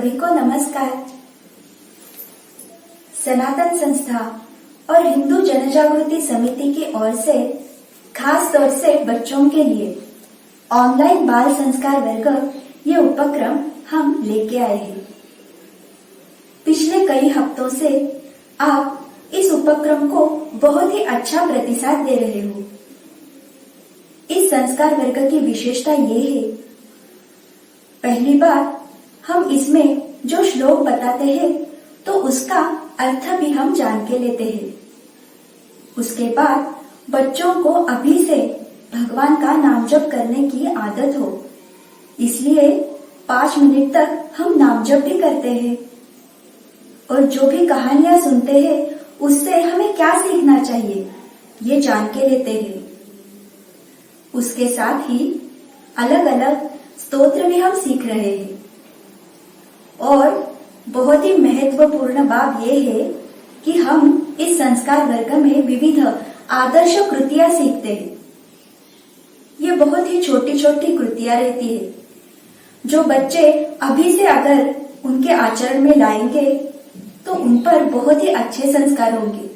सभी को नमस्कार। सनातन संस्था और हिंदू जनजागृति समिति की ओर से खास तौर से बच्चों के लिए ऑनलाइन बाल संस्कार वर्ग ये उपक्रम हम लेके आए हैं। पिछले कई हफ्तों से आप इस उपक्रम को बहुत ही अच्छा प्रतिसाद दे रहे हो। इस संस्कार वर्ग की विशेषता ये है, पहली बार हम इसमें जो श्लोक बताते हैं तो उसका अर्थ भी हम जान के लेते हैं। उसके बाद बच्चों को अभी से भगवान का नाम जप करने की आदत हो, इसलिए 5 मिनट तक हम नाम जप भी करते हैं। और जो भी कहानियां सुनते हैं उससे हमें क्या सीखना चाहिए ये जान के लेते हैं। उसके साथ ही अलग अलग स्तोत्र भी हम सीख रहे हैं। और बहुत ही महत्वपूर्ण बात यह है कि हम इस संस्कार वर्ग में विविध आदर्श कृतियां सीखते हैं। ये बहुत ही छोटी छोटी कृतियां रहती है जो बच्चे अभी से अगर उनके आचरण में लाएंगे तो उन पर बहुत ही अच्छे संस्कार होंगे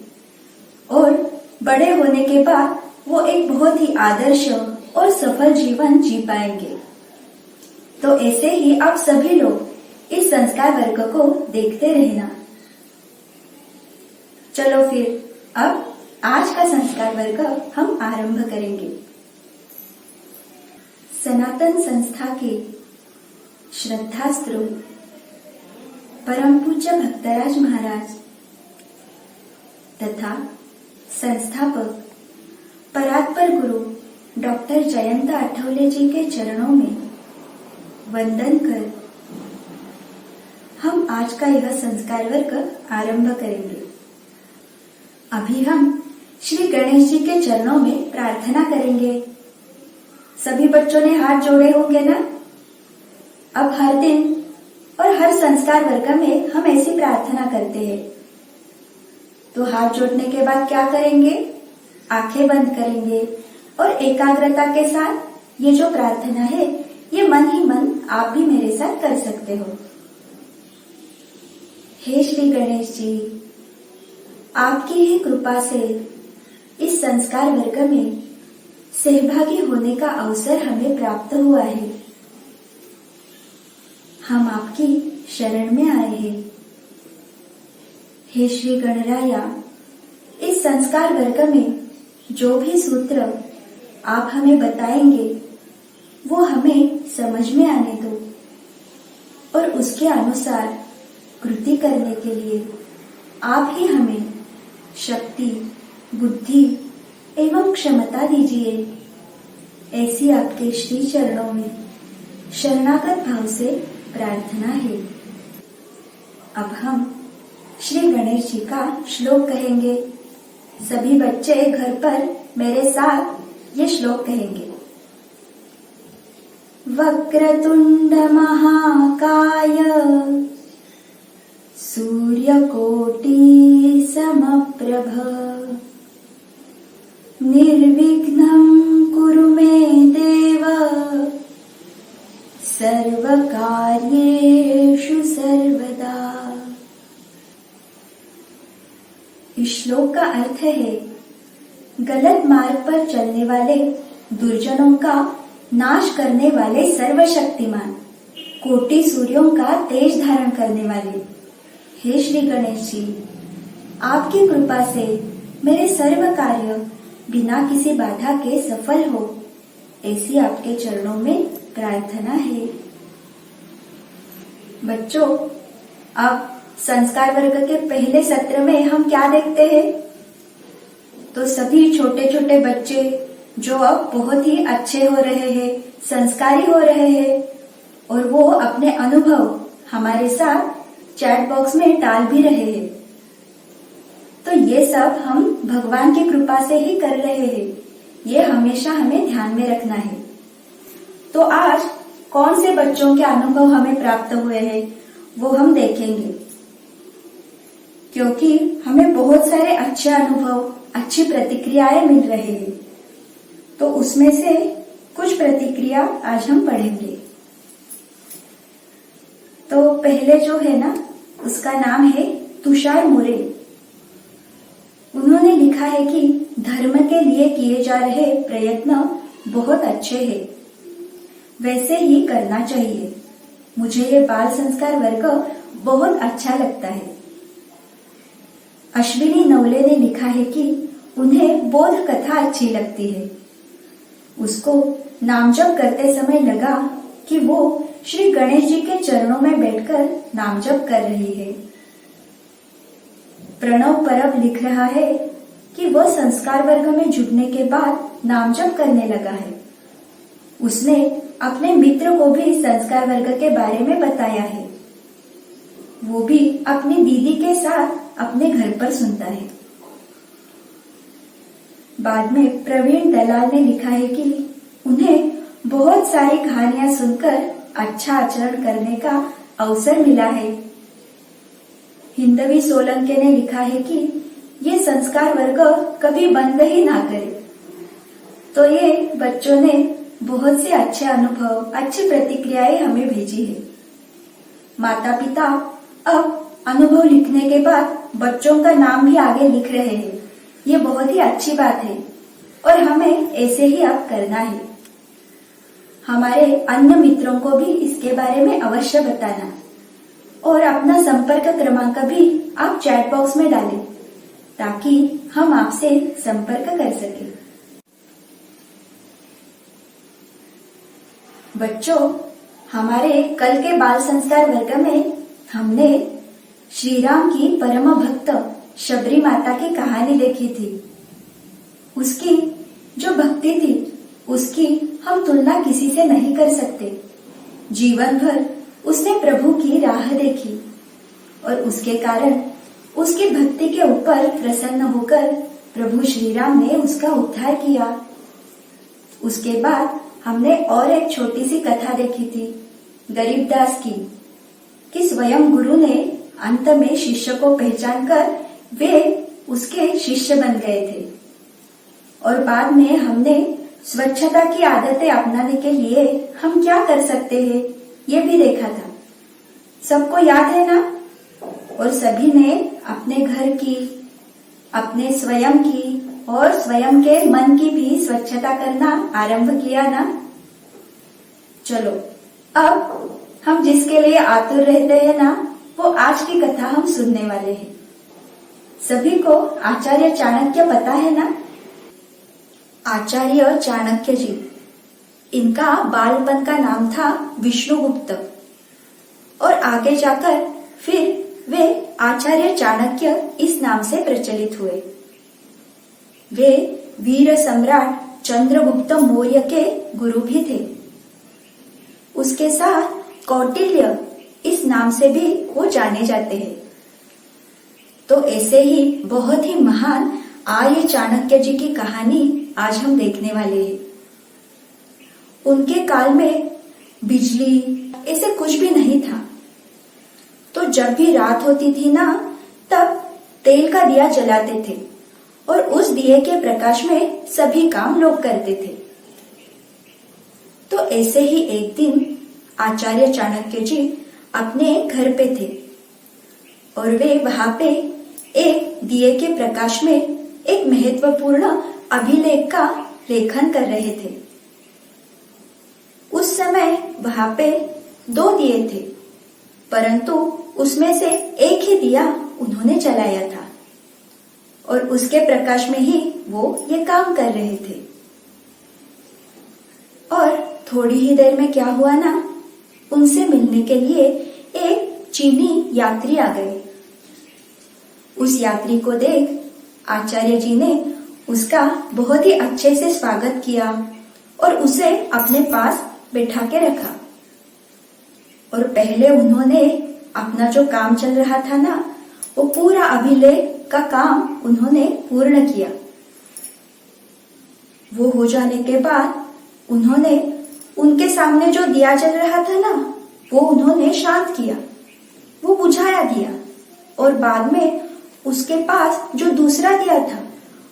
और बड़े होने के बाद वो एक बहुत ही आदर्श और सफल जीवन जी पाएंगे। तो ऐसे ही आप सभी लोग इस संस्कार वर्ग को देखते रहना। चलो फिर अब आज का संस्कार वर्ग हम आरंभ करेंगे। सनातन संस्था के श्रद्धास्त्रोत परम पूज्य भक्तराज महाराज तथा संस्थापक परात्पर गुरु डॉक्टर जयंत आठवले जी के चरणों में वंदन कर हम आज का यह संस्कार वर्ग आरंभ करेंगे। अभी हम श्री गणेश जी के चरणों में प्रार्थना करेंगे। सभी बच्चों ने हाथ जोड़े होंगे ना? अब हर दिन और हर संस्कार वर्ग में हम ऐसी प्रार्थना करते हैं। तो हाथ जोड़ने के बाद क्या करेंगे? आंखें बंद करेंगे और एकाग्रता के साथ ये जो प्रार्थना है ये मन ही मन आप भी मेरे साथ कर सकते हो। हे श्री गणेश जी, आपकी ही कृपा से इस संस्कार वर्ग में सहभागी होने का अवसर हमें प्राप्त हुआ है। हम आपकी शरण में आए हैं। हे श्री गणराया, इस संस्कार वर्ग में जो भी सूत्र आप हमें बताएंगे वो हमें समझ में आने दो और उसके अनुसार कृति करने के लिए आप ही हमें शक्ति, बुद्धि एवं क्षमता दीजिए। ऐसी आपके श्री चरणों में शरणागत भाव से प्रार्थना है। अब हम श्री गणेश जी का श्लोक कहेंगे। सभी बच्चे घर पर मेरे साथ ये श्लोक कहेंगे। वक्रतुंड महाकाय सूर्यकोटि समप्रभ निर्विघ्नं कुरु मे देव सर्वकार्येषु सर्वदा। इस श्लोक का अर्थ है, गलत मार्ग पर चलने वाले दुर्जनों का नाश करने वाले सर्वशक्तिमान कोटि सूर्यों का तेज धारण करने वाले हे श्री गणेश जी, आपकी कृपा से मेरे सर्व कार्य बिना किसी बाधा के सफल हो, ऐसी आपके चरणों में प्रार्थना है। बच्चों, अब संस्कार वर्ग के पहले सत्र में हम क्या देखते हैं? तो सभी छोटे छोटे बच्चे जो अब बहुत ही अच्छे हो रहे हैं, संस्कारी हो रहे हैं और वो अपने अनुभव हमारे साथ चैट बॉक्स में डाल भी रहे हैं। तो ये सब हम भगवान की कृपा से ही कर रहे हैं, ये हमेशा हमें ध्यान में रखना है। तो आज कौन से बच्चों के अनुभव हमें प्राप्त हुए हैं वो हम देखेंगे, क्योंकि हमें बहुत सारे अच्छे अनुभव, अच्छी प्रतिक्रियाएं मिल रही है। तो उसमें से कुछ प्रतिक्रिया आज हम पढ़ेंगे। तो पहले जो है ना, उसका नाम है तुषार मोरे। उन्होंने लिखा है कि धर्म के लिए किए जा रहे प्रयत्न बहुत अच्छे हैं, वैसे ही करना चाहिए। मुझे ये बाल संस्कार वर्ग बहुत अच्छा लगता है। अश्विनी नवले ने लिखा है कि उन्हें बोध कथा अच्छी लगती है। उसको नामजप करते समय लगा कि वो श्री गणेश जी के चरणों में बैठकर नामजप कर रही है। प्रणव परब लिख रहा है कि वह संस्कार वर्ग में जुड़ने के बाद नामजप करने लगा है। उसने अपने मित्र को भी संस्कार वर्ग के बारे में बताया है। वो भी अपनी दीदी के साथ अपने घर पर सुनता है। बाद में प्रवीण दलाल ने लिखा है कि उन्हें बहुत सारी कहानियां सुनकर अच्छा आचरण करने का अवसर मिला है। हिंदवी सोलंके ने लिखा है कि ये संस्कार वर्ग कभी बंद ही ना करे। तो ये बच्चों ने बहुत से अच्छे अनुभव, अच्छी प्रतिक्रियाएं हमें भेजी है। माता पिता अब अनुभव लिखने के बाद बच्चों का नाम भी आगे लिख रहे हैं। ये बहुत ही अच्छी बात है और हमें ऐसे ही अब करना है। हमारे अन्य मित्रों को भी इसके बारे में अवश्य बताना और अपना संपर्क क्रमांक भी आप चैट बॉक्स में डालें ताकि हम आपसे संपर्क कर सकें। बच्चों, हमारे कल के बाल संस्कार वर्ग में हमने श्री राम की परम भक्त शबरी माता की कहानी देखी थी। उसकी जो भक्ति थी उसकी हम तुलना किसी से नहीं कर सकते। जीवन भर उसने प्रभु की राह देखी और उसके कारण उसकी भक्ति के ऊपर प्रसन्न होकर प्रभु श्री राम ने उसका उद्धार किया। उसके बाद हमने और एक छोटी सी कथा देखी थी गरीबदास की, कि स्वयं गुरु ने अंत में शिष्य को पहचानकर वे उसके शिष्य बन गए थे। और बाद में हमने स्वच्छता की आदतें अपनाने के लिए हम क्या कर सकते हैं ये भी देखा था। सबको याद है ना? और सभी ने अपने घर की, अपने स्वयं की और स्वयं के मन की भी स्वच्छता करना आरंभ किया ना। चलो, अब हम जिसके लिए आतुर रहते हैं ना, वो आज की कथा हम सुनने वाले हैं। सभी को आचार्य चाणक्य पता है ना? आचार्य चाणक्य जी, इनका बालपन का नाम था विष्णुगुप्त और आगे जाकर फिर वे आचार्य चाणक्य इस नाम से प्रचलित हुए। वे वीर सम्राट चंद्रगुप्त मौर्य के गुरु भी थे। उसके साथ कौटिल्य इस नाम से भी वो जाने जाते हैं। तो ऐसे ही बहुत ही महान आर्य चाणक्य जी की कहानी आज हम देखने वाले हैं। उनके काल में बिजली ऐसे कुछ भी नहीं था, तो जब भी रात होती थी ना, तब तेल का दिया जलाते थे और उस दिए के प्रकाश में सभी काम लोग करते थे। तो ऐसे ही एक दिन आचार्य चाणक्य जी अपने घर पे थे और वे वहां पे एक दिए के प्रकाश में एक महत्वपूर्ण अभिलेख का लेखन कर रहे थे। उस समय वहां पे 2 दिए थे, परंतु उसमें से एक ही दिया उन्होंने जलाया था और उसके प्रकाश में ही वो ये काम कर रहे थे। और थोड़ी ही देर में क्या हुआ ना, उनसे मिलने के लिए एक चीनी यात्री आ गए। उस यात्री को देख आचार्य जी ने उसका बहुत ही अच्छे से स्वागत किया और उसे अपने पास बैठा के रखा। और पहले उन्होंने अपना जो काम चल रहा था ना, वो पूरा अभिलेख का काम उन्होंने पूर्ण किया। वो हो जाने के बाद उन्होंने उनके सामने जो दिया जल रहा था ना, वो उन्होंने शांत किया, वो बुझाया दिया। और बाद में उसके पास जो दूसरा दिया था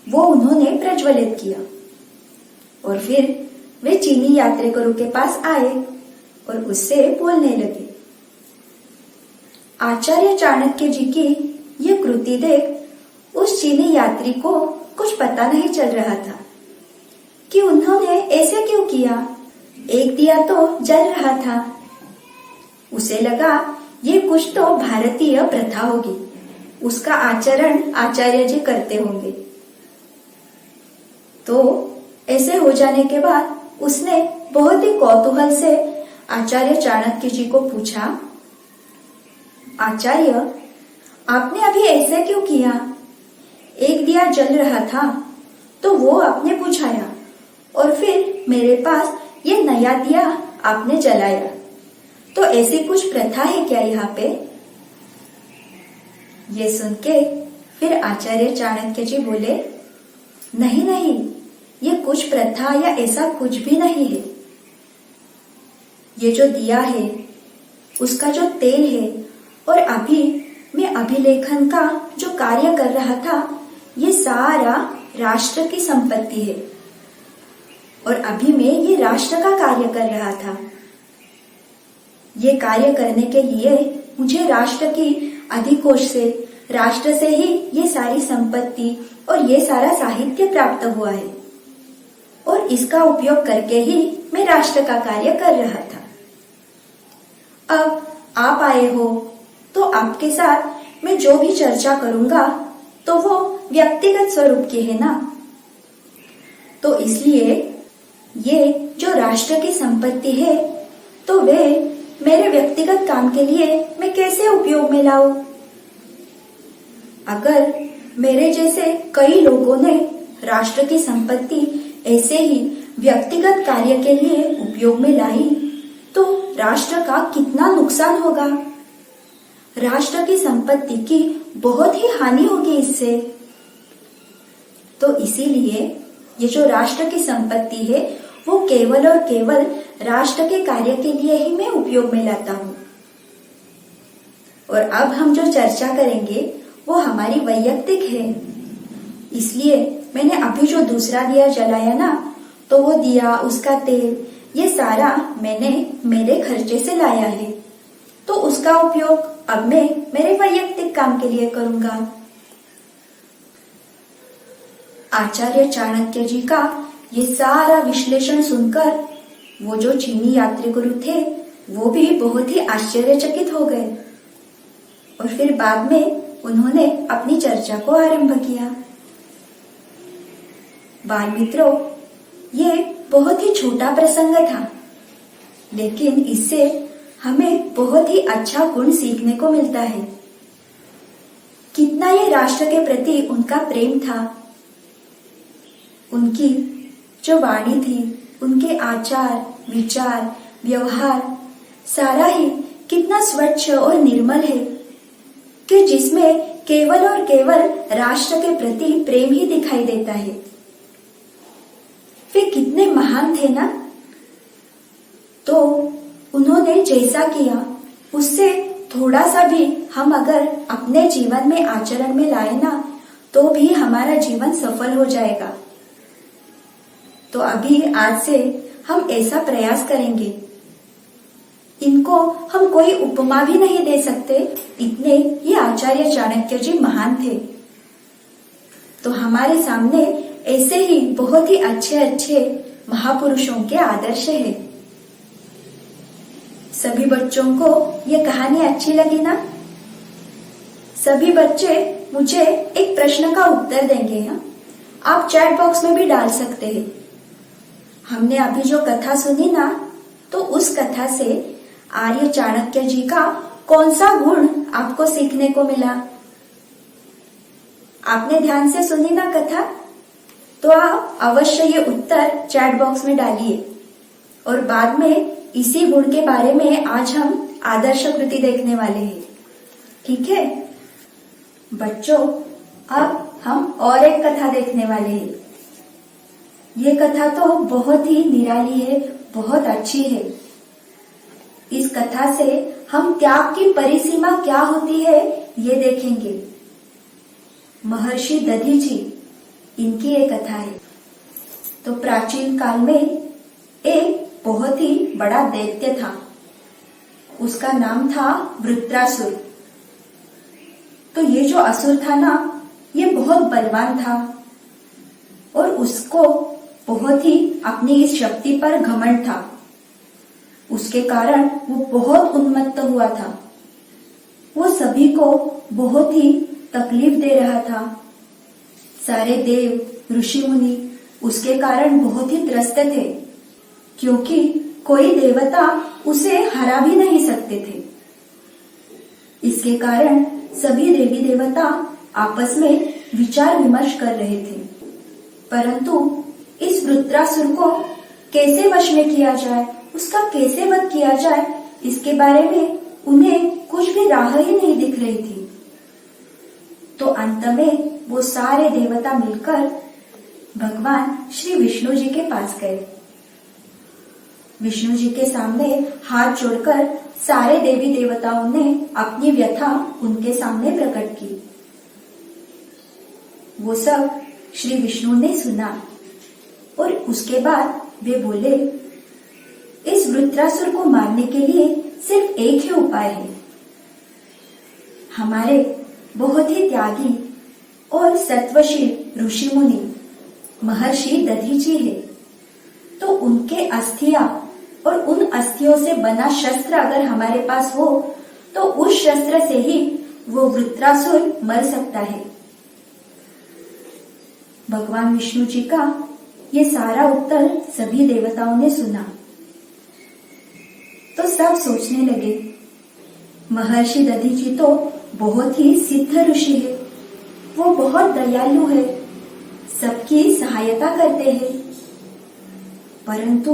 वो उन्होंने प्रज्वलित किया। और फिर वे चीनी यात्रिकों के पास आए और उससे बोलने लगे। आचार्य चाणक्य जी की ये कृति देख उस चीनी यात्री को कुछ पता नहीं चल रहा था कि उन्होंने ऐसे क्यों किया। एक दिया तो जल रहा था। उसे लगा ये कुछ तो भारतीय प्रथा होगी, उसका आचरण आचार्य जी करते होंगे। तो ऐसे हो जाने के बाद उसने बहुत ही कौतूहल से आचार्य चाणक्य जी को पूछा, आचार्य, आपने अभी ऐसे क्यों किया? एक दिया जल रहा था तो वो आपने बुझाया और फिर मेरे पास ये नया दिया आपने जलाया, तो ऐसी कुछ प्रथा है क्या यहाँ पे? ये सुन के फिर आचार्य चाणक्य जी बोले, नहीं नहीं, ये कुछ प्रथा या ऐसा कुछ भी नहीं है। ये जो दिया है उसका जो तेल है और अभी मैं अभिलेखन का जो कार्य कर रहा था, ये सारा राष्ट्र की संपत्ति है और अभी मैं ये राष्ट्र का कार्य कर रहा था। ये कार्य करने के लिए मुझे राष्ट्र की अधिकोष से, राष्ट्र से ही ये सारी संपत्ति और ये सारा साहित्य प्राप्त हुआ है और इसका उपयोग करके ही मैं राष्ट्र का कार्य कर रहा था। अब आप आए हो तो आपके साथ मैं जो भी चर्चा करूंगा तो वो व्यक्तिगत स्वरूप की है ना, तो इसलिए ये जो राष्ट्र की संपत्ति है तो वे मेरे व्यक्तिगत काम के लिए मैं कैसे उपयोग में लाऊं? अगर मेरे जैसे कई लोगों ने राष्ट्र की संपत्ति ऐसे ही व्यक्तिगत कार्य के लिए उपयोग में लाई तो राष्ट्र का कितना नुकसान होगा। राष्ट्र की संपत्ति की बहुत ही हानि होगी इससे। तो इसीलिए ये जो राष्ट्र की संपत्ति है वो केवल और केवल राष्ट्र के कार्य के लिए ही मैं उपयोग में लाता हूँ। और अब हम जो चर्चा करेंगे वो हमारी वैयक्तिक है, इसलिए मैंने अभी जो दूसरा दिया जलाया ना, तो वो दिया, उसका तेल, ये सारा मैंने मेरे खर्चे से लाया है, तो उसका उपयोग अब मैं मेरे वैयक्तिक काम के लिए करूंगा। आचार्य चाणक्य जी का ये सारा विश्लेषण सुनकर वो जो चीनी यात्री गुरु थे वो भी बहुत ही आश्चर्यचकित हो गए और फिर बाद में उन्होंने अपनी चर्चा को आरंभ किया। बाल मित्रों, ये बहुत ही छोटा प्रसंग था, लेकिन इससे हमें बहुत ही अच्छा गुण सीखने को मिलता है। कितना ये राष्ट्र के प्रति उनका प्रेम था, उनकी जो वाणी थी, उनके आचार, विचार, व्यवहार, सारा ही कितना स्वच्छ और निर्मल है कि जिसमें केवल और केवल राष्ट्र के प्रति प्रेम ही दिखाई देता है। वे कितने महान थे ना। तो उन्होंने जैसा किया उससे थोड़ा सा भी हम अगर अपने जीवन में आचरण में लाए ना, तो भी हमारा जीवन सफल हो जाएगा। तो अभी आज से हम ऐसा प्रयास करेंगे। इनको हम कोई उपमा भी नहीं दे सकते, इतने ये आचार्य चाणक्य जी महान थे। तो हमारे सामने ऐसे ही बहुत ही अच्छे अच्छे महापुरुषों के आदर्श है। सभी बच्चों को ये कहानी अच्छी लगी ना? सभी बच्चे मुझे एक प्रश्न का उत्तर देंगे। हाँ, आप चैट बॉक्स में भी डाल सकते हैं। हमने अभी जो कथा सुनी ना, तो उस कथा से आर्य चाणक्य जी का कौन सा गुण आपको सीखने को मिला? आपने ध्यान से सुनी ना कथा? तो आप अवश्य ये उत्तर चैट बॉक्स में डालिए और बाद में इसी गुण के बारे में आज हम आदर्श कृति देखने वाले हैं। ठीक है बच्चों, अब हम और एक कथा देखने वाले हैं। ये कथा तो बहुत ही निराली है, बहुत अच्छी है। इस कथा से हम त्याग की परिसीमा क्या होती है ये देखेंगे। महर्षि दधि जी, इनकी एक कथा है। तो प्राचीन काल में एक बहुत ही बड़ा दैत्य था। उसका नाम था वृत्रासुर। तो ये जो असुर था ना, ये बहुत बलवान था और उसको बहुत ही अपनी इस शक्ति पर घमंड था। उसके कारण वो बहुत उन्मत्त हुआ था। वो सभी को बहुत ही तकलीफ दे रहा था। सारे देव ऋषि मुनि उसके कारण बहुत ही त्रस्त थे, क्योंकि कोई देवता उसे हरा भी नहीं सकते थे। इसके कारण सभी देवी देवता आपस में विचार विमर्श कर रहे थे, परंतु इस वृत्रासुर को कैसे वश में किया जाए, उसका कैसे वध किया जाए, इसके बारे में उन्हें कुछ भी राह ही नहीं दिख रही थी। तो अंत में वो सारे देवता मिलकर भगवान श्री विष्णु जी के पास गए। विष्णु जी के सामने हाथ जोड़कर सारे देवी देवताओं ने अपनी व्यथा उनके सामने प्रकट की। वो सब श्री विष्णु ने सुना और उसके बाद वे बोले, इस वृत्रासुर को मारने के लिए सिर्फ एक ही उपाय है। हमारे बहुत ही त्यागी और सत्वशील ऋषि मुनि महर्षि दधीची है, तो उनके अस्थियां और उन अस्थियों से बना शस्त्र अगर हमारे पास हो तो उस शस्त्र से ही वो वृत्रासुर मर सकता है। भगवान विष्णु जी का ये सारा उत्तर सभी देवताओं ने सुना तो सब सोचने लगे, महर्षि दधीची तो बहुत ही सिद्ध ऋषि है, वो बहुत दयालु है, सबकी सहायता करते हैं, परंतु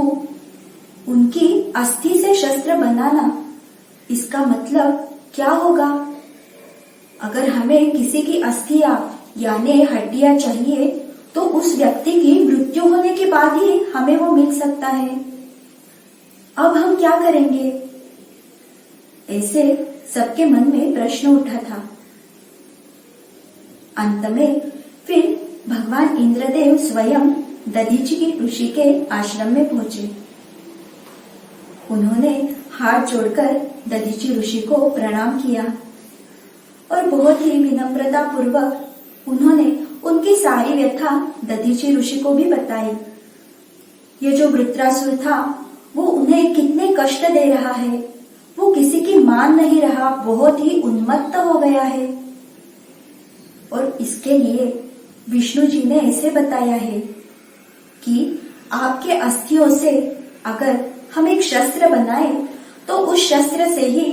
उनकी अस्थि से शस्त्र बनाना, इसका मतलब क्या होगा? अगर हमें किसी की अस्थियां यानी हड्डियां चाहिए तो उस व्यक्ति की मृत्यु होने के बाद ही हमें वो मिल सकता है। अब हम क्या करेंगे? ऐसे सबके मन में प्रश्न उठा था। अंत में फिर भगवान इंद्रदेव स्वयं दधीची ऋषि के आश्रम में पहुंचे। उन्होंने हाथ जोड़कर दधीची ऋषि को प्रणाम किया और बहुत ही विनम्रता पूर्वक उन्होंने उनकी सारी व्यथा दधीची ऋषि को भी बताई। ये जो वृत्रासुर था वो उन्हें कितने कष्ट दे रहा है, वो किसी की मान नहीं रहा, बहुत ही उन्मत्त हो गया है और इसके लिए विष्णु जी ने ऐसे बताया है कि आपके अस्थियों से अगर हम एक शस्त्र बनाए तो उस शस्त्र से ही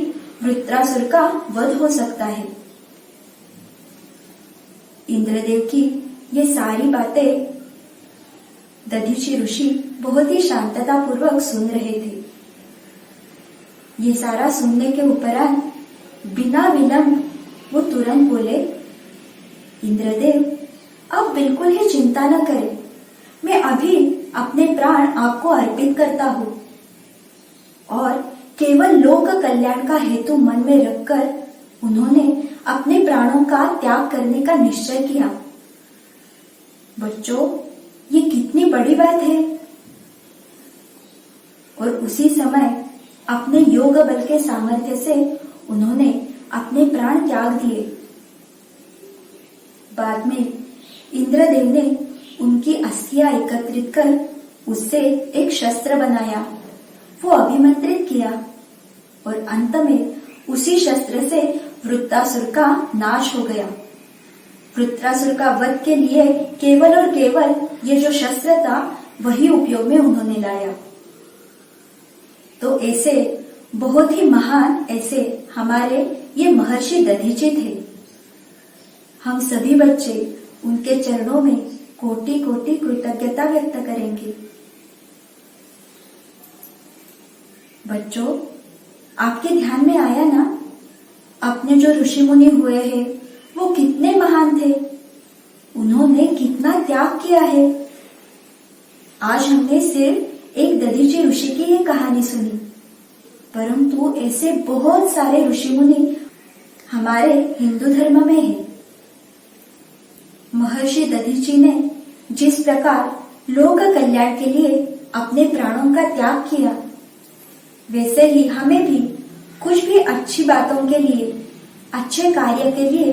वृत्रासुर का वध हो सकता है। इंद्रदेव की ये सारी बातें दधीची ऋषि बहुत ही शांतता पूर्वक सुन रहे थे। ये सारा सुनने के उपरांत बिना विलंब वो तुरंत बोले, इंद्रदेव अब बिल्कुल ही चिंता न करें, मैं अभी अपने प्राण आपको अर्पित करता हूँ और केवल लोक कल्याण का हेतु मन में रखकर उन्होंने अपने प्राणों का त्याग करने का निश्चय किया। बच्चों, ये कितनी बड़ी बात है। और उसी समय अपने योग बल के सामर्थ्य से उन्होंने अपने प्राण त्याग दिए। बाद में इंद्रदेव ने उनकी अस्थियां एकत्रित कर उससे एक शस्त्र बनाया, वो अभिमंत्रित किया और अंत में उसी शस्त्र से वृत्रासुर का नाश हो गया। वृत्रासुर का वध के लिए केवल और केवल ये जो शस्त्र था वही उपयोग में उन्होंने लाया। तो ऐसे बहुत ही महान ऐसे हमारे ये महर्षि दधीची थे। हम सभी बच्चे उनके चरणों में कोटि कोटि कृतज्ञता व्यक्त करेंगे। बच्चों, आपके ध्यान में आया ना, अपने जो ऋषि मुनि हुए हैं वो कितने महान थे, उन्होंने कितना त्याग किया है। आज हमने सिर्फ एक दधीची ऋषि की ये कहानी सुनी, परंतु ऐसे बहुत सारे ऋषि मुनि हमारे हिंदू धर्म में हैं। महर्षि दधीची ने जिस प्रकार लोक कल्याण के लिए अपने प्राणों का त्याग किया, वैसे ही हमें भी कुछ भी अच्छी बातों के लिए, अच्छे कार्य के लिए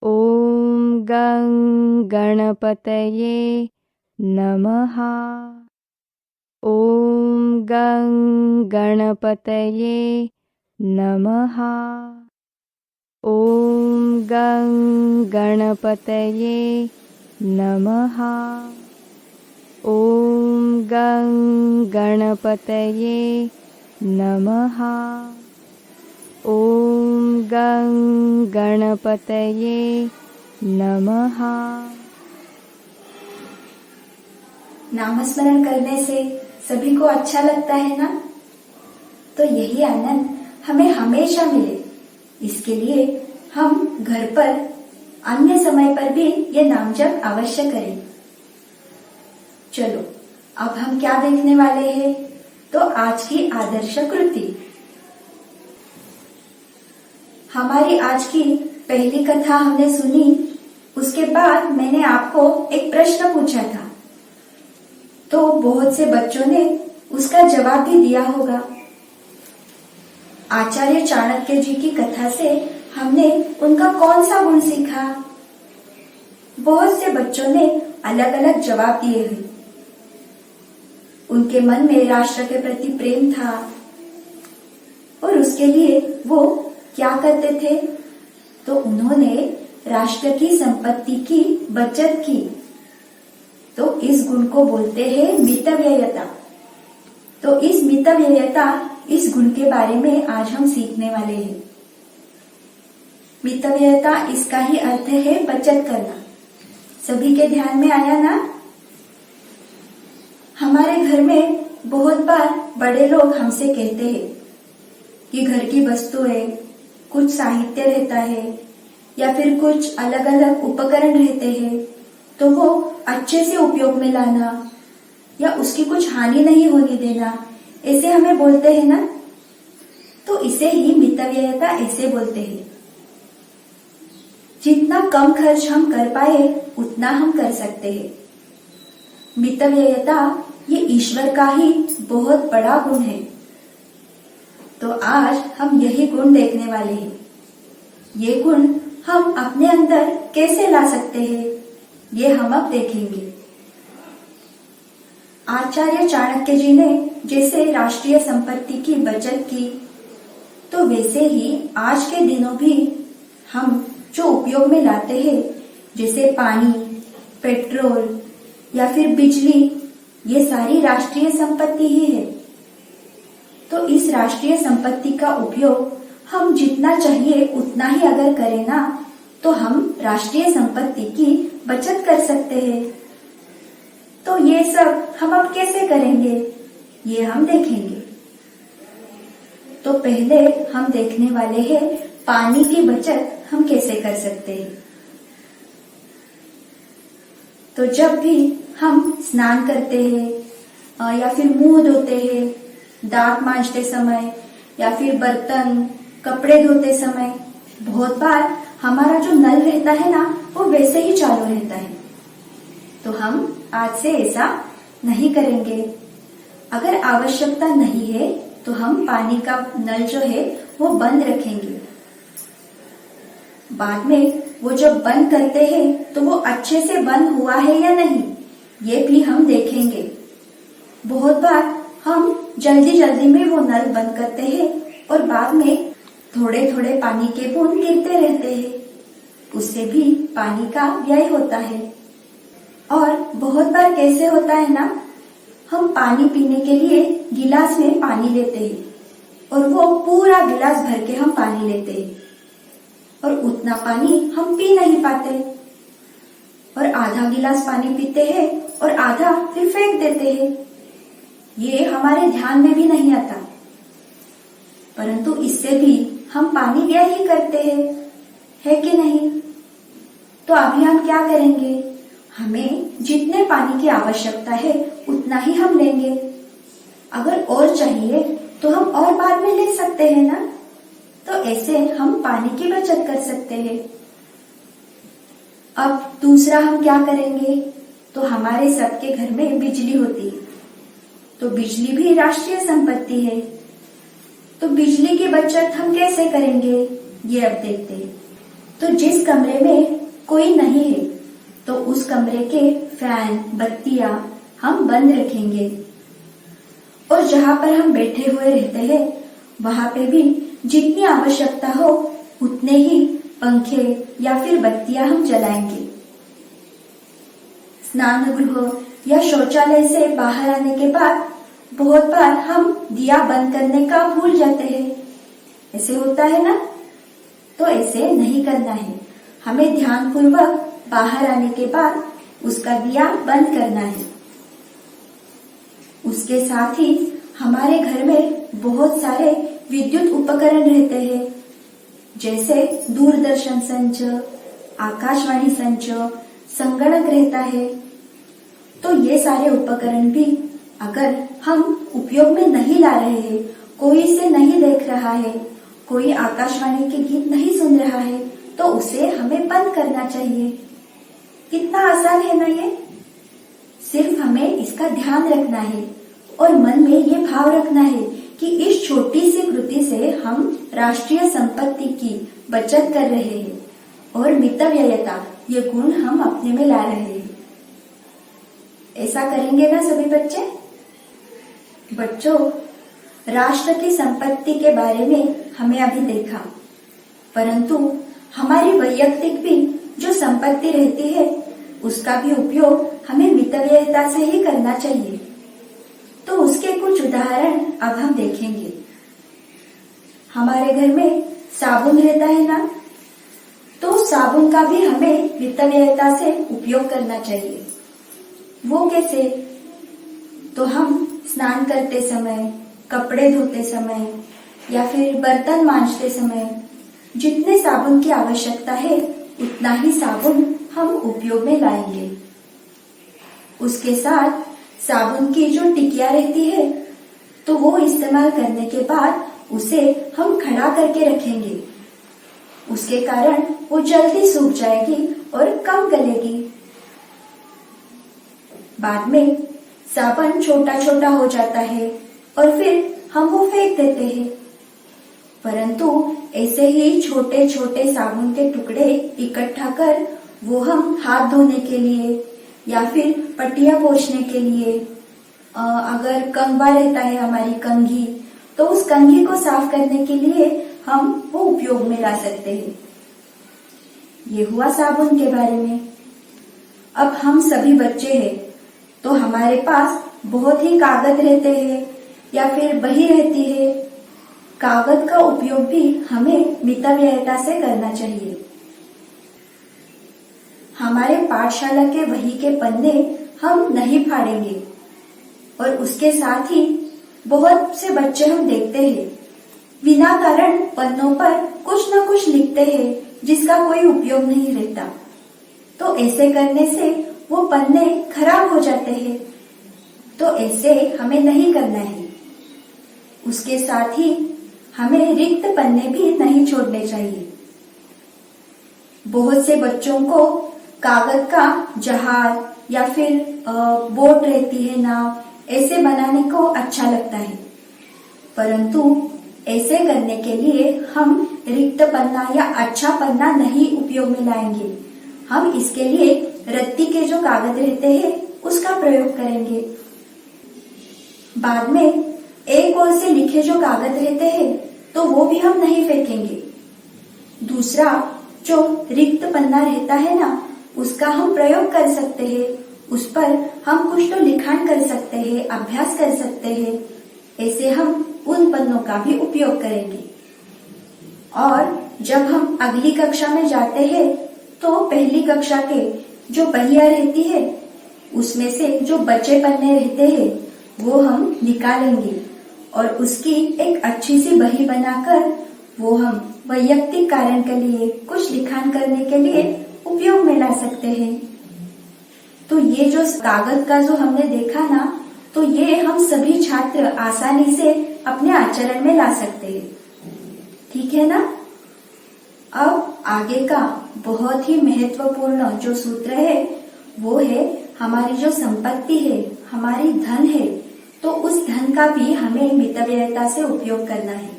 ॐ गं गणपतये नमः। ॐ गं गणपतये नमः। ॐ गं गणपतये नमः। ॐ गं गणपतये नमः। ॐ गं गणपतये नमः। नामस्मरण करने से सभी को अच्छा लगता है ना? तो यही आनंद हमें हमेशा मिले, इसके लिए हम घर पर अन्य समय पर भी ये नाम जप अवश्य करें। चलो अब हम क्या देखने वाले हैं? तो आज की आदर्श कृति। हमारी आज की पहली कथा हमने सुनी, उसके बाद मैंने आपको एक प्रश्न पूछा था, तो बहुत से बच्चों ने उसका जवाब भी दिया होगा। आचार्य चाणक्य जी की कथा से हमने उनका कौन सा गुण सीखा? बहुत से बच्चों ने अलग अलग जवाब दिए हैं। उनके मन में राष्ट्र के प्रति प्रेम था और उसके लिए वो क्या करते थे? तो उन्होंने राष्ट्र की संपत्ति की बचत की। तो इस गुण को बोलते हैं मितव्ययता। तो इस मितव्ययता, इस गुण के बारे में आज हम सीखने वाले हैं। मितव्ययता, इसका ही अर्थ है बचत करना। सभी के ध्यान में आया ना? हमारे घर में बहुत बार बड़े लोग हमसे कहते हैं कि घर की वस्तुएं, कुछ साहित्य रहता है या फिर कुछ अलग अलग उपकरण रहते हैं, तो वो अच्छे से उपयोग में लाना या उसकी कुछ हानि नहीं होने देना, ऐसे हमें बोलते हैं ना? तो इसे ही मितव्ययता ऐसे बोलते हैं। जितना कम खर्च हम कर पाए उतना हम कर सकते हैं। मितव्ययता ये ईश्वर का ही बहुत बड़ा गुण है। तो आज हम यही गुण देखने वाले हैं। ये गुण हम अपने अंदर कैसे ला सकते हैं, ये हम अब देखेंगे। आचार्य चाणक्य जी ने जैसे राष्ट्रीय संपत्ति की बचत की, तो वैसे ही आज के दिनों भी हम जो उपयोग में लाते हैं, जैसे पानी, पेट्रोल या फिर बिजली, ये सारी राष्ट्रीय संपत्ति ही है। तो इस राष्ट्रीय संपत्ति का उपयोग हम जितना चाहिए उतना ही अगर करें ना, तो हम राष्ट्रीय संपत्ति की बचत कर सकते हैं। तो ये सब हम अब कैसे करेंगे, ये हम देखेंगे। तो पहले हम देखने वाले हैं पानी की बचत हम कैसे कर सकते हैं। तो जब भी हम स्नान करते हैं या फिर मुंह धोते हैं, दांत मांजते समय या फिर बर्तन, कपड़े धोते समय, बहुत बार हमारा जो नल रहता है ना, वो वैसे ही चालू रहता है। तो हम आज से ऐसा नहीं करेंगे। अगर आवश्यकता नहीं है तो हम पानी का नल जो है वो बंद रखेंगे। बाद में वो जब बंद करते हैं तो वो अच्छे से बंद हुआ है या नहीं, ये भी हम देखेंगे। बहुत बार हम जल्दी जल्दी में वो नल बंद करते हैं और बाद में थोड़े थोड़े पानी के बूंद गिरते रहते हैं, उससे भी पानी का व्यय होता है। और बहुत बार कैसे होता है ना, हम पानी पीने के लिए गिलास में पानी लेते हैं और वो पूरा गिलास भर के हम पानी लेते हैं और उतना पानी हम पी नहीं पाते और आधा गिलास पानी पीते हैं और आधा फिर फेंक देते हैं। ये हमारे ध्यान में भी नहीं आता, परंतु इससे भी हम पानी व्यय ही करते हैं, है कि नहीं? तो अभी हम क्या करेंगे, हमें जितने पानी की आवश्यकता है उतना ही हम लेंगे। अगर और चाहिए तो हम और बाद में ले सकते हैं ना। तो ऐसे हम पानी की बचत कर सकते हैं। अब दूसरा हम क्या करेंगे, तो हमारे सबके घर में बिजली होती है, तो बिजली भी राष्ट्रीय संपत्ति है। तो बिजली की बचत हम कैसे करेंगे, ये अब देखते हैं। तो जिस कमरे में कोई नहीं है तो उस कमरे के फैन, बत्तियां हम बंद रखेंगे और जहां पर हम बैठे हुए रहते हैं वहां पे भी जितनी आवश्यकता हो उतने ही पंखे या फिर बत्तियां हम जलाएंगे। स्नान गृह या शौचालय से बाहर आने के बाद बहुत बार हम दिया बंद करने का भूल जाते हैं, ऐसे होता है ना? तो ऐसे नहीं करना है। हमें ध्यानपूर्वक बाहर आने के बाद उसका दिया बंद करना है। उसके साथ ही हमारे घर में बहुत सारे विद्युत उपकरण रहते हैं, जैसे दूरदर्शन संच, आकाशवाणी संच, संगणक रहता है। तो ये सारे उपकरण भी अगर हम उपयोग में नहीं ला रहे हैं, कोई इसे नहीं देख रहा है, कोई आकाशवाणी के गीत नहीं सुन रहा है, तो उसे हमें बंद करना चाहिए। कितना आसान है ना ये? सिर्फ हमें इसका ध्यान रखना है और मन में ये भाव रखना है कि इस छोटी सी कृति से हम राष्ट्रीय संपत्ति की बचत कर रहे हैं और मितव्ययता ये गुण हम अपने में ला रहे हैं। ऐसा करेंगे ना सभी बच्चे? बच्चों, राष्ट्र की संपत्ति के बारे में हमें अभी देखा, परंतु हमारी वैयक्तिक भी जो संपत्ति रहती है उसका भी उपयोग हमें मितव्ययता से ही करना चाहिए। तो उसके कुछ उदाहरण अब हम देखेंगे। हमारे घर में साबुन रहता है ना, तो साबुन का भी हमें मितव्ययता से उपयोग करना चाहिए। वो कैसे? तो हम स्नान करते समय, कपड़े धोते समय या फिर बर्तन मांजते समय जितने साबुन की आवश्यकता है उतना ही साबुन हम उपयोग में लाएंगे। उसके साथ साबुन की जो टिकिया रहती है तो वो इस्तेमाल करने के बाद उसे हम खड़ा करके रखेंगे। उसके कारण वो जल्दी सूख जाएगी और कम गलेगी। बाद में साबुन छोटा छोटा हो जाता है और फिर हम वो फेंक देते हैं, परंतु ऐसे ही छोटे छोटे साबुन के टुकड़े इकट्ठा कर वो हम हाथ धोने के लिए या फिर पट्टियां पोंछने के लिए, अगर कंघा रहता है हमारी कंघी, तो उस कंघी को साफ करने के लिए हम वो उपयोग में ला सकते हैं। ये हुआ साबुन के बारे में। अब हम सभी बच्चे हैं तो हमारे पास बहुत ही कागज रहते हैं या फिर बही रहती है। कागज का उपयोग भी हमें मितव्ययता से करना चाहिए। हमारे पाठशाला के बही के पन्ने हम नहीं फाड़ेंगे और उसके साथ ही बहुत से बच्चे हम देखते हैं बिना कारण पन्नों पर कुछ न कुछ लिखते हैं जिसका कोई उपयोग नहीं रहता। तो ऐसे करने से वो पन्ने खराब हो जाते हैं, तो ऐसे हमें नहीं करना है। उसके साथ ही हमें रिक्त पन्ने भी नहीं छोड़ने चाहिए। बहुत से बच्चों को कागज का जहाज या फिर बोट रहती है, नाव, ऐसे बनाने को अच्छा लगता है, परंतु ऐसे करने के लिए हम रिक्त पन्ना या अच्छा पन्ना नहीं उपयोग में लाएंगे। हम इसके लिए रत्ती के जो कागज रहते हैं उसका प्रयोग करेंगे। बाद में एक ओर से लिखे जो कागज रहते हैं तो वो भी हम नहीं फेंकेंगे। दूसरा जो रिक्त पन्ना रहता है ना, उसका हम प्रयोग कर सकते हैं। उस पर हम कुछ तो लिखान कर सकते हैं, अभ्यास कर सकते हैं। ऐसे हम उन पन्नों का भी उपयोग करेंगे। और जब हम अगली कक्षा में जाते हैं तो पहली कक्षा के जो पहिया रहती है उसमें से जो बचे पन्ने रहते हैं वो हम निकालेंगे और उसकी एक अच्छी सी बही बनाकर वो हम वैयक्तिक कारण के लिए, कुछ लिखान करने के लिए उपयोग में ला सकते हैं। तो ये जो कागज का जो हमने देखा ना, तो ये हम सभी छात्र आसानी से अपने आचरण में ला सकते हैं। ठीक है ना? अब आगे का बहुत ही महत्वपूर्ण जो सूत्र है वो है हमारी जो संपत्ति है, हमारी धन है, तो उस धन का भी हमें मितव्ययता से उपयोग करना है।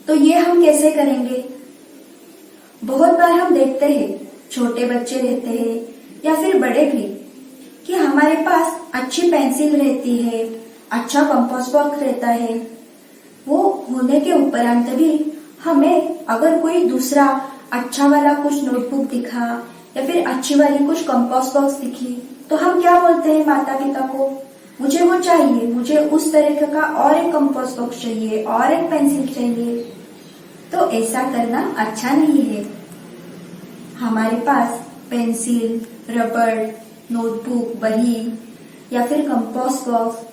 तो ये हम कैसे करेंगे? बहुत बार हम देखते हैं, छोटे बच्चे रहते हैं या फिर बड़े भी, कि हमारे पास अच्छी पेंसिल रहती है, अच्छा कंपास बॉक्स रहता है। वो होने के उपरांत भी हमें अगर कोई दूसरा अच्छा वाला कुछ नोटबुक दिखा या फिर अच्छी वाली कुछ कंपास बॉक्स दिखी, तो हम क्या बोलते हैं माता पिता को, मुझे वो चाहिए, मुझे उस तरह का और एक कंपास बॉक्स चाहिए और एक पेंसिल चाहिए। तो ऐसा करना अच्छा नहीं है। हमारे पास पेंसिल, रबड़, नोटबुक, बही या फिर कंपास बॉक्स,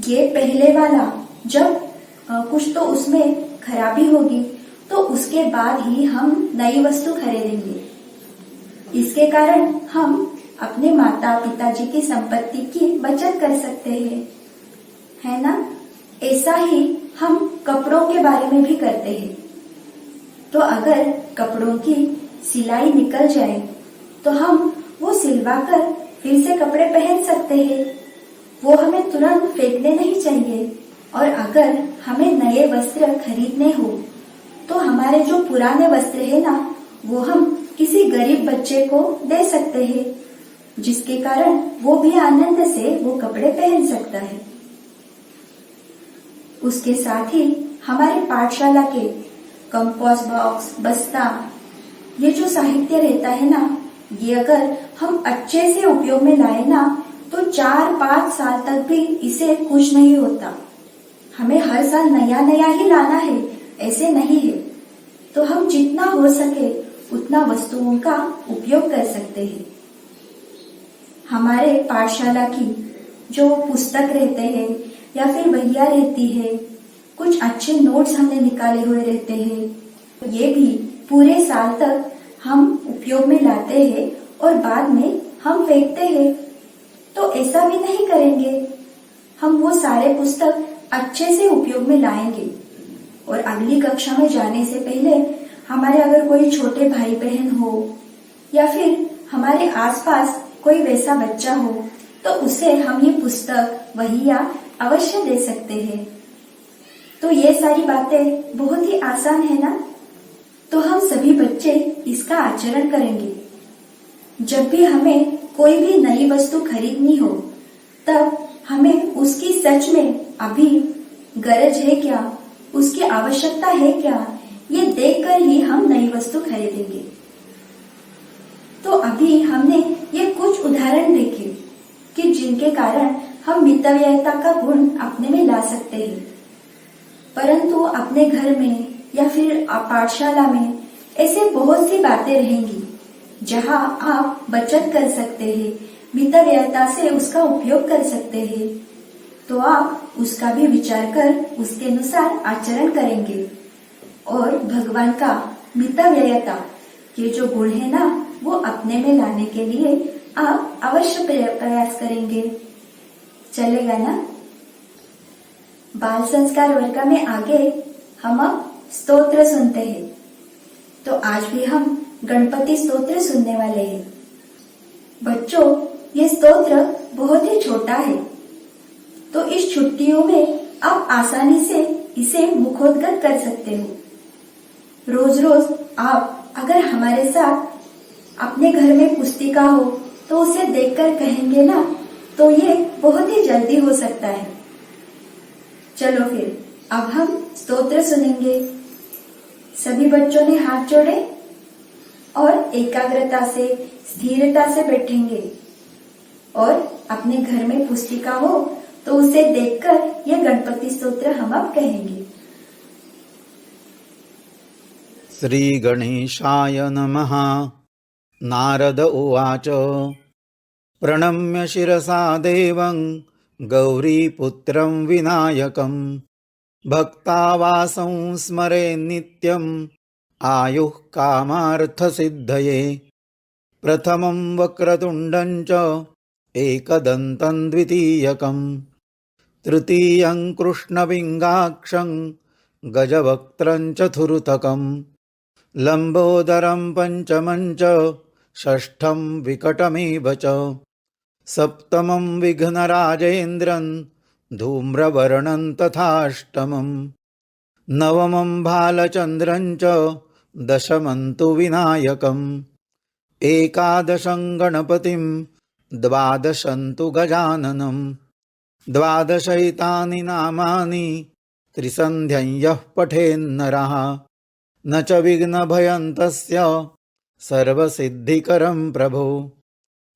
ये पहले वाला जब कुछ तो उसमें खराबी होगी तो उसके बाद ही हम नई वस्तु खरीदेंगे। इसके कारण हम अपने माता पिताजी की संपत्ति की बचत कर सकते हैं, है ना। ऐसा ही हम कपड़ों के बारे में भी करते हैं। तो अगर कपड़ों की सिलाई निकल जाए तो हम वो सिलवाकर फिर से कपड़े पहन सकते हैं। वो हमें तुरंत फेंकने नहीं चाहिए। और अगर हमें नए वस्त्र खरीदने हो तो हमारे जो पुराने वस्त्र है ना, वो हम किसी गरीब बच्चे को दे सकते हैं, जिसके कारण वो भी आनंद से वो कपड़े पहन सकता है। उसके साथ ही हमारे पाठशाला के कंपास बॉक्स, बस्ता, ये जो साहित्य रहता है ना, ये अगर हम अच्छे से उपयोग में लाए ना तो 4-5 साल तक भी इसे कुछ नहीं होता। हमें हर साल नया नया ही लाना है, ऐसे नहीं है। तो हम जितना हो सके उतना वस्तुओं का उपयोग कर सकते हैं। हमारे पाठशाला की जो पुस्तक रहते हैं या फिर बहिया रहती है, कुछ अच्छे नोट्स हमने निकाले हुए रहते हैं, ये भी पूरे साल तक हम उपयोग में लाते हैं और बाद में हम फेंकते हैं। तो ऐसा भी नहीं करेंगे। हम वो सारे पुस्तक अच्छे से उपयोग में लाएंगे। और अगली कक्षा में जाने से पहले हमारे अगर कोई छोटे भाई बहन हो या फिर हमारे आसपास कोई वैसा बच्चा हो तो उसे हम ये पुस्तक, वहिया अवश्य दे सकते हैं। तो ये सारी बातें बहुत ही आसान है ना। तो हम सभी बच्चे इसका आचरण करेंगे। जब भी हमें कोई भी नई वस्तु खरीदनी हो तब हमें उसकी सच में अभी गरज है क्या, उसकी आवश्यकता है क्या, ये देखकर ही हम नई वस्तु खरीदेंगे। तो अभी हमने ये कुछ उदाहरण देखे कि जिनके कारण हम मितव्ययिता का गुण अपने में ला सकते हैं। परंतु अपने घर में या फिर पाठशाला में ऐसे बहुत सी बातें रहेंगी जहां आप बचत कर सकते हैं, मितव्ययिता से उसका उपयोग कर सकते हैं। तो आप उसका भी विचार कर उसके अनुसार आचरण करेंगे और भगवान का मितव्ययिता ये जो गुण है ना, वो अपने में लाने के लिए आप अवश्य प्रयास करेंगे। चलेगा ना। बाल संस्कार वर्ग में आगे हम अब स्तोत्र सुनते हैं। तो आज भी हम गणपति स्तोत्र सुनने वाले हैं। बच्चों, ये स्तोत्र बहुत ही छोटा है, तो इस छुट्टियों में आप आसानी से इसे मुखोद्गत कर सकते हो। रोज रोज आप अगर हमारे साथ अपने घर में पुस्तिका हो तो उसे देखकर कहेंगे ना, तो ये बहुत ही जल्दी हो सकता है। चलो फिर अब हम स्तोत्र सुनेंगे। सभी बच्चों ने हाथ जोड़े और एकाग्रता से, स्थिरता से बैठेंगे और अपने घर में पुस्तिका हो तो उसे देखकर यह गणपति स्तोत्र हम अब कहेंगे। श्री गणेशाय नमः। नारद उवाच प्रणम्य शिरसा देवं गौरीपुत्रं विनायकं भक्तावासं स्मरे नित्यं आयुः कामार्थसिद्धये। प्रथमं वक्रतुण्डं च एकदन्तं द्वितीयकं तृतीयं कृष्णविङ्गाक्षं गजवक्त्रं चतुर्थकं लम्बोदरं पञ्चमं च षष्ठं विकटमेव च सप्तमं विघ्नराजेन्द्रं धूम्रवर्णं तथाष्टमं नवमं भालचन्द्रं च दशमन्तु विनायकम् एकादशं गणपतिं द्वादशन्तु गजाननं द्वादशैतानि नामानि त्रिसन्ध्यं यः पठेन्नरः न च विघ्नभयं तस्य सर्वसिद्धिकरं प्रभो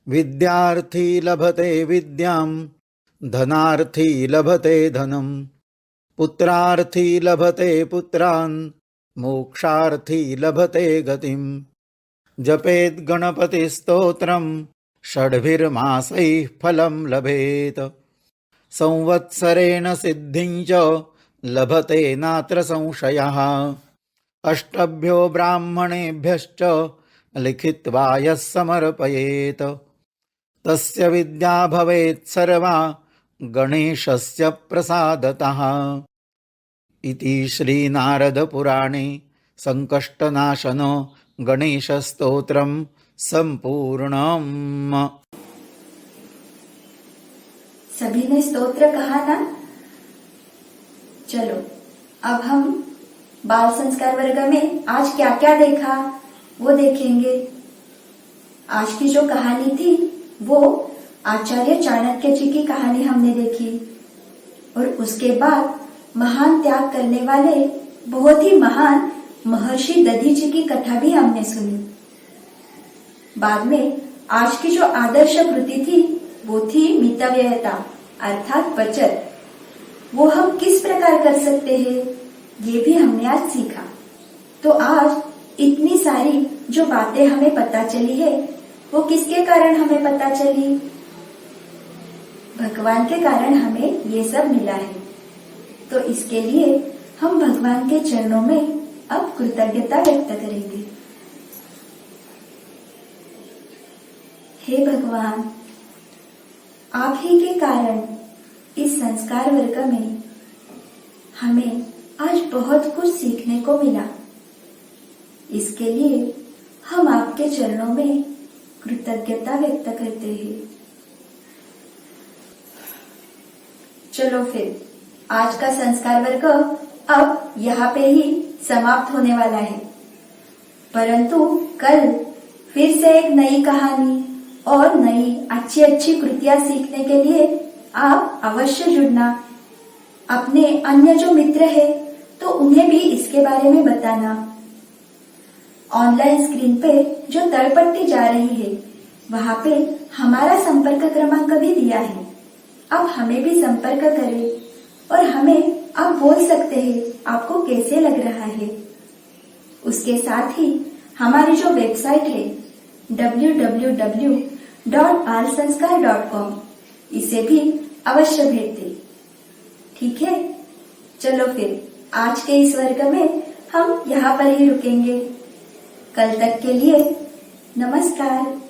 विद्यार्थी लभते विद्यां धनार्थी लभते धनं पुत्रार्थी लभते पुत्रान् मोक्षार्थी लभते गतिम् जपेत् गणपतिस्तोत्रं षड्भिर्मासैः फलं लभेत संवत्सरेण सिद्धिं च लभते नात्र संशयः अष्टभ्यो ब्राह्मणेभ्यश्च लिखित्वा यः समर्पयेत् तस्य विद्या भवेत् सर्वा गणेशस्य प्रसादतः इति श्रीनारदपुराणे संकष्टनाशनो गणेशस्तोत्रम संपूर्णम। सभी ने स्तोत्र कहा ना। चलो अब हम बाल संस्कार वर्ग में आज क्या क्या देखा वो देखेंगे। आज की जो कहानी थी वो आचार्य चाणक्य जी की कहानी हमने देखी और उसके बाद महान त्याग करने वाले बहुत ही महान महर्षि दधि जी की कथा भी हमने सुनी। बाद में आज की जो आदर्श कृति थी वो थी मितव्ययता अर्थात बचत। वो हम किस प्रकार कर सकते हैं ये भी हमने आज सीखा। तो आज इतनी सारी जो बातें हमें पता चली है वो किसके कारण हमें पता चली? भगवान के कारण हमें ये सब मिला है। तो इसके लिए हम भगवान के चरणों में अब कृतज्ञता व्यक्त करेंगे। हे भगवान, आप ही के कारण इस संस्कार वर्ग में हमें आज बहुत कुछ सीखने को मिला। इसके लिए हम आपके चरणों में कृतज्ञता व्यक्त करते हैं। चलो फिर आज का संस्कार वर्ग अब यहाँ पे ही समाप्त होने वाला है, परंतु कल फिर से एक नई कहानी और नई अच्छी अच्छी कृतियां सीखने के लिए आप अवश्य जुड़ना। अपने अन्य जो मित्र है तो उन्हें भी इसके बारे में बताना। ऑनलाइन स्क्रीन पे जो तलपट्टी जा रही है वहाँ पे हमारा संपर्क क्रमांक भी दिया है। आप हमें भी संपर्क करें और हमें आप बोल सकते हैं आपको कैसे लग रहा है। उसके साथ ही हमारी जो वेबसाइट है www.balsanskar.com इसे भी अवश्य भेज दें। ठीक है, चलो फिर आज के इस वर्ग में हम यहाँ पर ही रुकेंगे। कल तक के लिए नमस्कार।